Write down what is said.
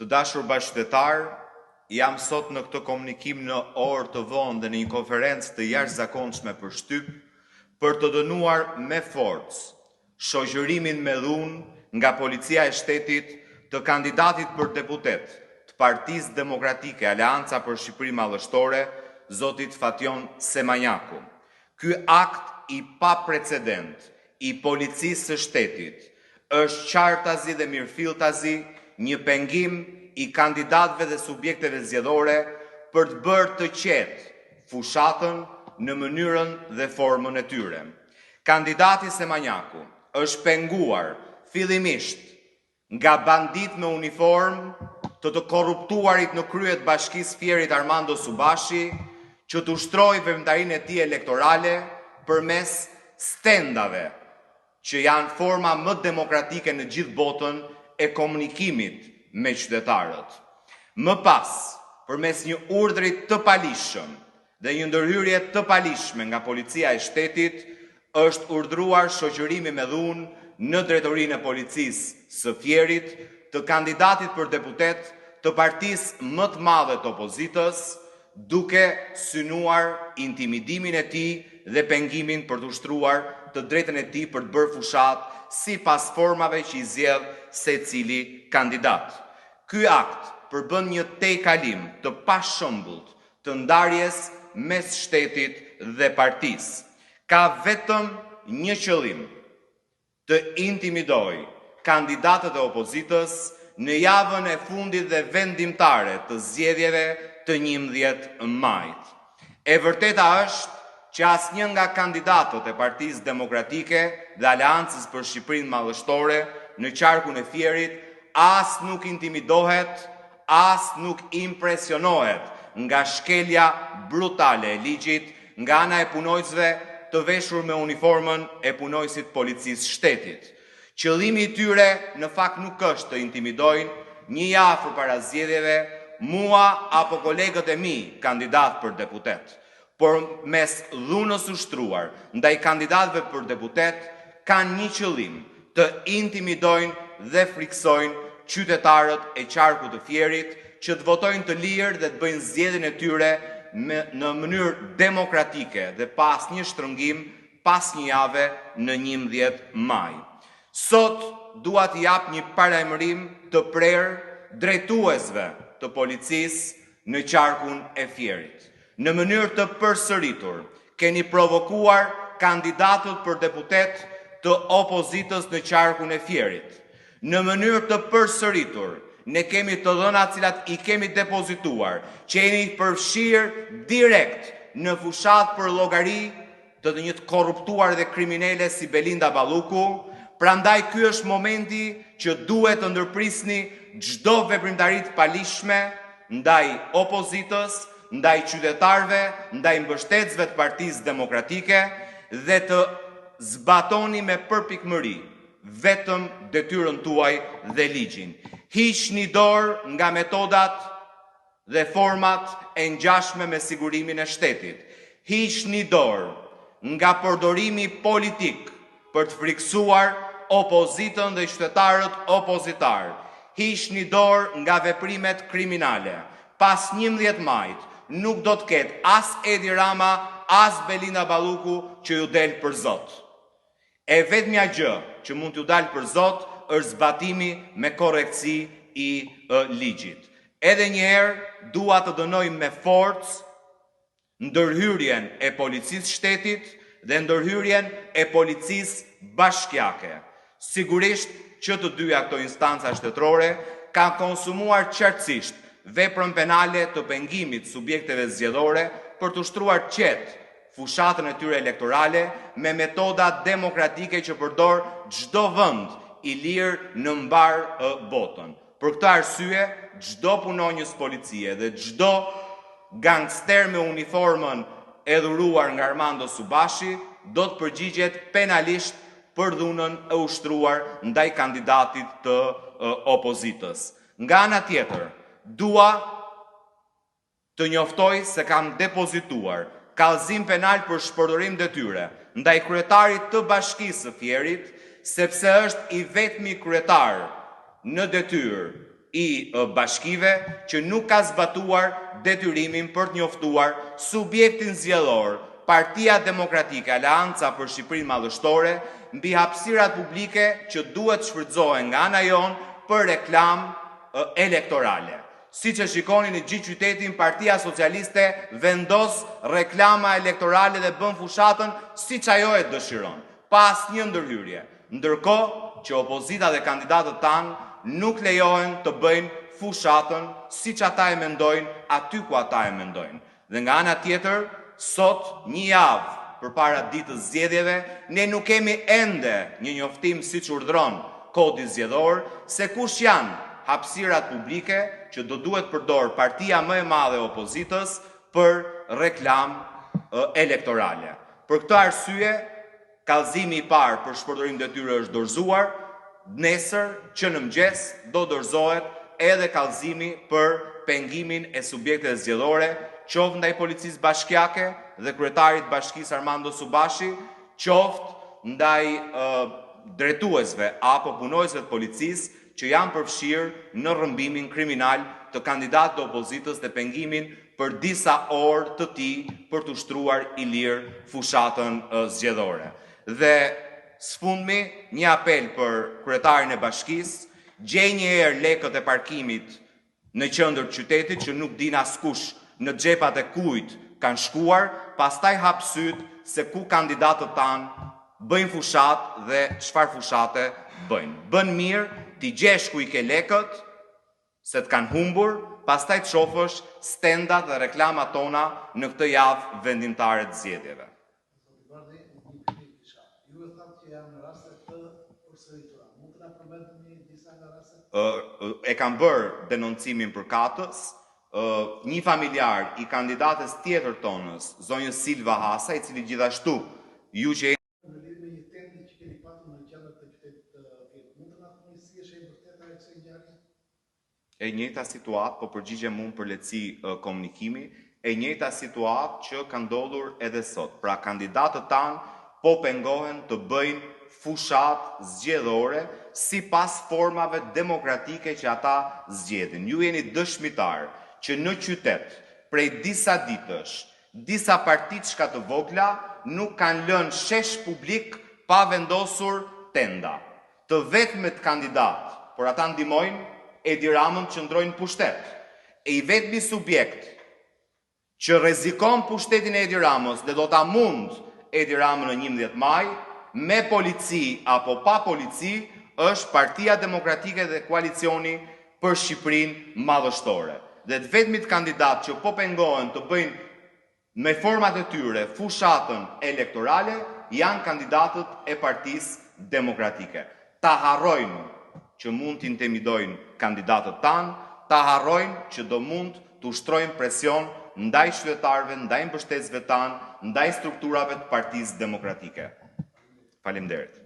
Të dashur bashkëtetar, jam sot në këtë komunikim në orë të vonë dhe në një konferencë të jashtëzakonshme për shtyp për të dënuar me forcë shoqërimin me dhunë nga policia e shtetit të kandidatit për deputet të Partisë Demokratike Aleanca për Shqipëri Mallështore, zotit Fation Semanjaku. Ky akt i paprecedent i policisë së shtetit është qartazi dhe mirëfilltazi një pengim i kandidatëve dhe subjekteve zgjedhore për të bërë të qetë fushatën në mënyrën dhe formën e tyre. Kandidati Semanjaku është penguar fillimisht nga bandit me uniformë të korruptuarit në kryet Bashkisë Fierit Armando Subashi, që të ushtroi veprimtarinë e tij elektorale përmes stendave, që janë forma më demokratike në gjithë botën e komunikimit me qytetarët. Më pas, përmes një urdhri të palishëm dhe një ndërhyrje të palishme nga policia e shtetit, është urdhëruar shoqërimi me dhunë në drejtorinë e policisë së Fierit të kandidatit për deputet të partisë më të madhe të opozitës, duke synuar intimidimin e tij dhe pengimin për të ushtruar të drejtën e tij për të bërë fushat sipas formave që i zgjedh secili kandidat. Ky akt përbën një tejkalim të pashëmbullt të ndarjes mes shtetit dhe partisë. Ka vetëm një qëllim: të intimidojë kandidatët e opozitës në javën e fundit dhe vendimtare të zgjedhjeve të 11 majit. E vërteta është që asnjë nga kandidatët e Partisë Demokratike dhe Aleancës për Shqipërinë Mallështore në qarkun e Fierit as nuk intimidohet, as nuk impresionohet nga shkelja brutale e ligjit nga ana e punojësve të veshur me uniformën e punojësit policisë shtetit. Qëllimi i tyre në fakt nuk është të intimidojnë një javë përpara zgjedhjeve mua apo kolegët e mi kandidat për deputet, por mes dhunës ushtruar ndaj kandidatëve për deputet kanë një qëllim: të intimidojnë dhe friksojnë qytetarët e qarkut të Fierit që të votojnë të lirë dhe të bëjnë zgjedhjen e tyre në mënyrë demokratike dhe pas një shtrëngim pas një jave në 11 maj. Sot dua t'i jap një parajmërim të prerë drejtuesve të policisë në qarkun e Fierit. Në mënyrë të përsëritur, keni provokuar kandidatët për deputet të opozitës në qarkun e Fierit. Në mënyrë të përsëritur, ne kemi të dhënat cilat i kemi depozituar, që jeni përfshirë direkt në fushat për llogari të një të korruptuar dhe kriminele si Belinda Balluku. Prandaj ky është momenti që duhet të ndërprisni çdo veprimtari të palishme ndaj opozitës, ndaj qytetarëve, ndaj mbështetësve të Partisë Demokratike dhe të zbatoni me përpikmëri vetëm detyrën tuaj dhe ligjin. Hiqni dorë nga metodat dhe format e ngjashme me sigurimin e shtetit. Hiqni dorë nga përdorimi politik për të friksuar opozitën dhe qytetarët opozitar. Hiqni dorë nga veprimet kriminale. Pas 11 majit nuk do të ketë as Edi Rama, as Belinda Balluku që ju del për zot. E vetmja gjë që mund t'ju dalë për zot është zbatimi me korrektësi i ligjit. Edhe një herë dua të dënoj me forcë ndërhyrjen e policisë shtetit dhe ndërhyrjen e policisë bashkiake. Sigurisht që të dyja këto instanca shtetërore kanë konsumuar qartësisht veprën penale të pengimit subjekteve zgjedhore për të ushtruar qetë fushatën e tyre elektorale me metoda demokratike që përdor çdo vend i lirë në mbar botën. Për këtë arsye, çdo punonjës policie dhe çdo gangster me uniformën e dhuruar nga Armando Subashi do të përgjigjet penalisht për dhunën e ushtruar ndaj kandidatit të opozitës. Nga ana tjetër, dua të njoftoj se kam depozituar kallëzim penal për shpërdorim detyre ndaj kryetarit të Bashkisë së Fierit, sepse është i vetmi kryetar në detyrë i bashkive që nuk ka zbatuar detyrimin për të njoftuar subjektin zgjedhor, Partia Demokratike Aleanca për Shqipërinë Madhështore, mbi hapësirat publike që duhet shfrytëzohen nga ana jon për reklam elektorale. Si që shikoni në gjithë qytetin, Partia Socialiste vendos reklama elektorale dhe bën fushatën si që ajo e dëshiron, pa asnjë ndërhyrje. Ndërkohë që opozita dhe kandidatët tanë nuk lejohen të bëjnë fushatën si që ata e mendojnë, aty ku ata e mendojnë. Dhe nga ana tjetër, sot një javë përpara ditës zgjedhjeve, ne nuk kemi ende një njoftim siç urdhëron kodi zgjedhor se kush janë hapësirat publike që do duhet përdor partia më e madhe e opozitës për reklam elektorale. Për këtë arsye, kallëzimi i parë për shpërdorim detyre është dorëzuar, nesër që në mëngjes do dorëzohet edhe kallëzimi për pengimin e subjekteve zgjedhore, qoftë ndaj policisë bashkiake dhe kryetarit bashkisë Armando Subashi, qoftë ndaj drejtuesve apo punojësve të policisë që janë përfshirë në rrëmbimin kriminal të kandidatë të opozitës dhe pengimin për disa orë të tij për të ushtruar i lirë fushatën zgjedhore. Dhe sfundmi, një apel për kryetarin e bashkisë, gjej një herë lekët e parkimit në qendër të qytetit që nuk din askush në xhepat e kujt kanë shkuar, pastaj hap syt se ku kandidatët tanë bëjnë fushat dhe çfarë fushate bëjnë. Bën mirë ti gjesh ku i ke lekët, se të kanë humbur, pastaj të shofësh stendat dhe reklamat tona në këtë javë vendimtare të zgjedhjeve. Ju e thatë që janë raste të përsëritura. Mund të na përmendni disa nga rastet? E kam bërë denoncimin për katës, një familjar i kandidates tjetër tonës, zonjës Silva Hasa, i cili gjithashtu ju që Në lidhje me një tendi që keni patur në qendër të qytetit të Vjet, mund të na thoni si është e vërtetë ajo kësaj ngjarje? e njëjta situatë, po përgjigjem unë për lehtësi komunikimi, e njëjta situatë që ka ndodhur edhe sot. Pra kandidatët tanë po pengohen të bëjnë fushat zgjedhore sipas formave demokratike që ata zgjedhin. Ju jeni dëshmitar që në qytet prej disa ditësh, disa partitshka të vogla nuk kanë lënë shesh publik pa vendosur tenda. Të vetmet kandidat, por ata ndihmojnë Edi Ramën që ndrojnë pushtet. E i vetmi subjekt që rrezikon pushtetin e Edi Ramës dhe do ta mund Edi Ramën në 11 maj, me polici apo pa polici, është Partia Demokratike dhe Koalicioni për Shqipërinë Madhështore. Dhe të vetmit kandidat që po pengohen të bëjnë me format e tyre fushatën elektorale janë kandidatët e Partisë Demokratike. Ta harrojnë që mund të intimidojnë kandidatët tanë, ta harrojnë që do mund të ushtrojnë presion ndaj qytetarëve, ndaj mbështetësve tanë, ndaj strukturave të Partisë Demokratike. Faleminderit.